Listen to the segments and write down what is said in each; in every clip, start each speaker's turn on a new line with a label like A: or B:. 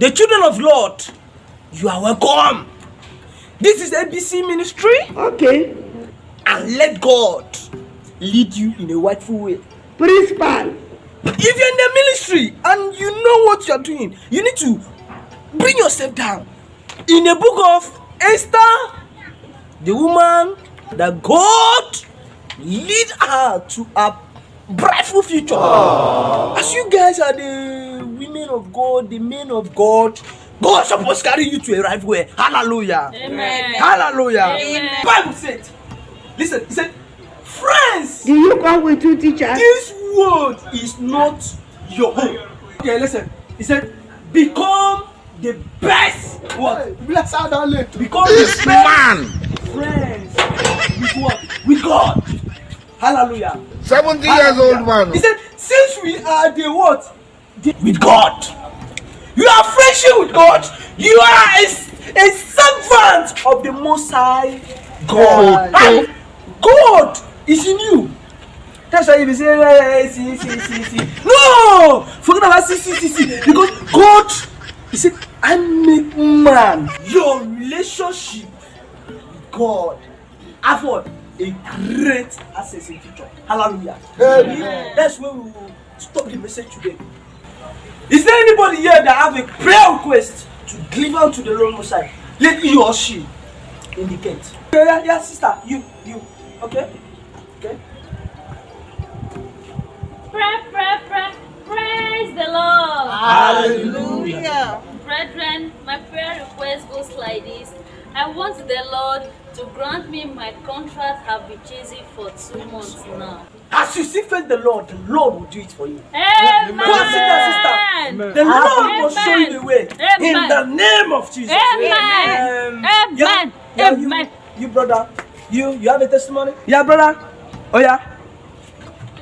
A: The children of Lord, you are welcome. This is ABC ministry.
B: Okay.
A: And let God lead you in a rightful way.
B: Principal.
A: If you're in the ministry and you know what you're doing, you need to bring yourself down. In the book of Esther, the woman that God lead her to a brightful future. As you guys are the women of God, the men of God, God is supposed to carry you to a right way. Hallelujah.
C: Amen.
A: Hallelujah.
C: Amen.
A: Bible said, listen, he said, friends,
B: Do you come with two teachers?
A: this word is not your own. Okay, listen. He said, become the best what?
D: Bless her down late.
A: Become the best friends with what? With God. Hallelujah.
D: 70 years old man.
A: He said, since we are the what? With God. You are friendship with God. You are a servant of the Most High God. And God is in you. That's why you say, see. No! Forget about see. Because God, he said, I make man. Your relationship with God have what? A great access in future. Hallelujah. Amen. That's where we will stop the message today. Is there anybody here that have a prayer request to deliver to the Lord Most High? Let he or she indicate. Yeah, sister, you. Okay.
C: Praise the Lord.
A: Hallelujah.
C: Brethren, my prayer request goes like this. I want the Lord to grant me my contract. Have been chasing for 2 months now.
A: As you seek first the Lord will do it for you.
C: Amen.
A: Consider, sister.
C: Amen.
A: The Lord will show you the way.
C: Amen.
A: In the name of Jesus.
C: Amen. Amen. Amen.
A: You brother, you have a testimony? Yeah, brother. Oh yeah.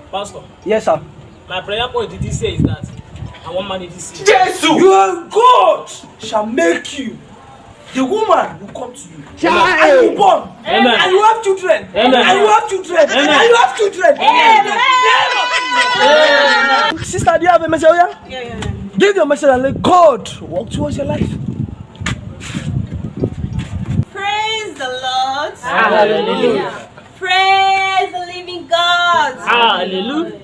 E: Pastor,
A: Yes, sir.
E: my prayer point this year is that I want money this year.
A: Jesus, your God shall make you. The woman will come to you.
B: Child.
A: And you born.
E: Amen.
A: And you have children.
E: Amen.
A: And you have children.
E: Amen.
A: And you have children.
E: Amen.
A: Sister, do you have a message? Yeah. Give your message and let God walk towards your life.
F: Praise the Lord.
E: Hallelujah.
F: Praise the living God.
E: Hallelujah.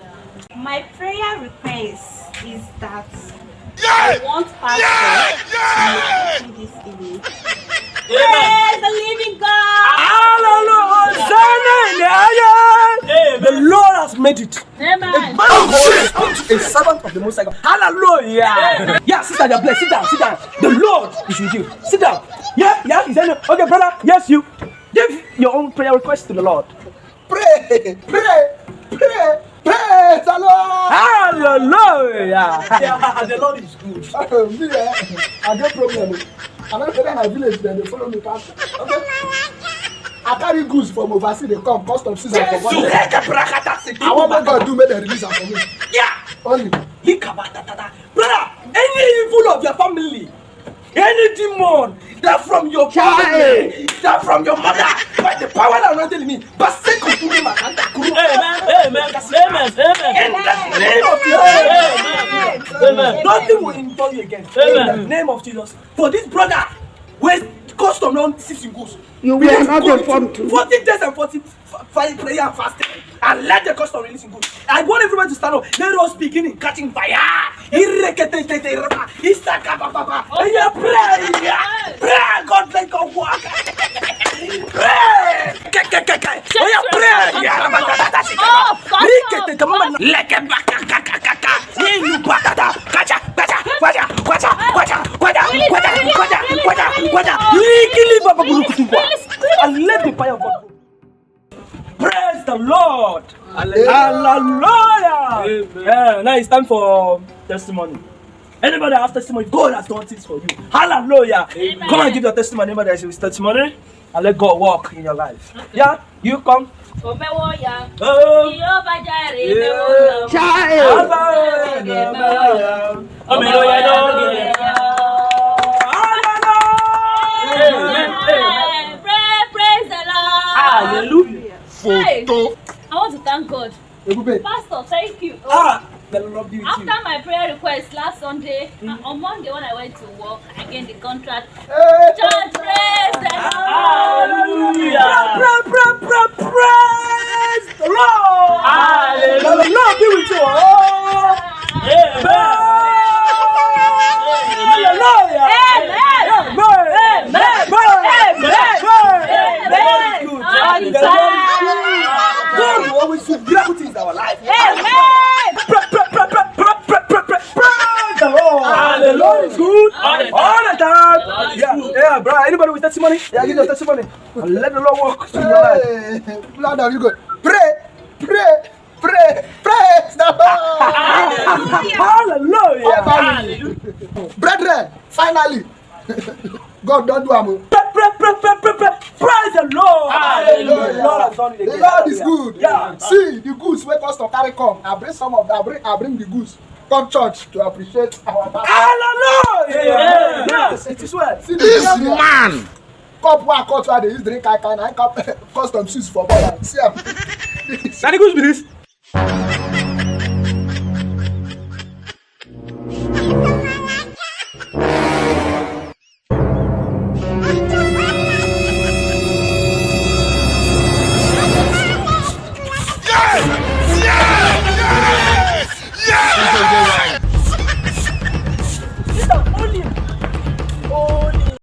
F: My prayer request is that I want pastor to this evening. Praise the living God.
A: Hallelujah. The Lord has made it.
C: Amen.
A: Man of God is a servant of the Most High God. Hallelujah. Yeah, sister, you're blessed. Sit down. The Lord is with you. Sit down. Yeah. Is there okay, brother? Yes, you. Give your own prayer request to the Lord.
D: Pray. Praise the Lord.
A: Hallelujah. The Lord is good.
D: Me, I get problem. I don't say my village, then they follow me pastor. Okay. I carry goods from overseas, they come, cost of season for money. I want my God do make the release for me.
A: Yeah.
D: Only.
A: Brother, any evil of your family, any demon that from your family, that from your mother, by the power that anointed in me, but say
E: Amen.
A: in the name of Jesus.
E: Amen.
A: Nothing will endure you again.
E: Amen.
A: In the name of Jesus. For this brother, where custom on 16 goes.
B: You were not informed to.
A: 40 days and 45 prayer and fasting. And let the custom release in good. I want everyone to stand up. Let us begin in catching fire. Pray. Pray. God let God work. Pray. Oh yeah, pray. And let the fire of God go. Praise the Lord. Hallelujah. Yeah, now it's time for testimony. Anybody that has testimony, God has done things for you. Hallelujah.
C: Amen.
A: Come and give your testimony. Anybody that has testimony, and let God walk in your life. Yeah, you come.
C: Child. Praise the Lord.
A: Hallelujah.
C: Hey, I want to thank God.
D: Ebube.
C: Pastor, thank you.
A: The Lord be with you.
C: After my prayer request last Sunday. On Monday when I went to work, I gained the contract.
D: Hey.
C: Church, praise the Lord.
E: Hallelujah.
A: Praise the Lord.
E: Hallelujah.
A: May the Lord be with you. Oh.
E: Amen.
A: Hallelujah.
C: Amen.
A: God will always do miracle things in our life.
C: Amen.
A: Praise the Lord. The Lord is good
E: All the time.
A: all the time.
E: Lord is
A: Yeah,
E: good.
A: yeah, bro. Anybody with testimony? Yeah, give your testimony. And let the Lord walk through your life.
D: Hey, Lord, are you good? Pray. Praise the Lord.
A: Hallelujah.
E: Hallelujah.
D: Brethren, finally, God don't do am.
A: Praise the Lord.
E: Hallelujah.
A: The Lord has done it
D: The
A: again.
D: Lord is good.
A: Yeah.
D: See the goods wey custom carry come. I bring some of them. I bring the goods. Come church to appreciate our pastor.
A: Hallelujah. Yes, it is well.
D: See this man. Cup wey I cut wey I dey use drink kai kai na cup custom shoes for bottle. See am.
A: Now the good be this.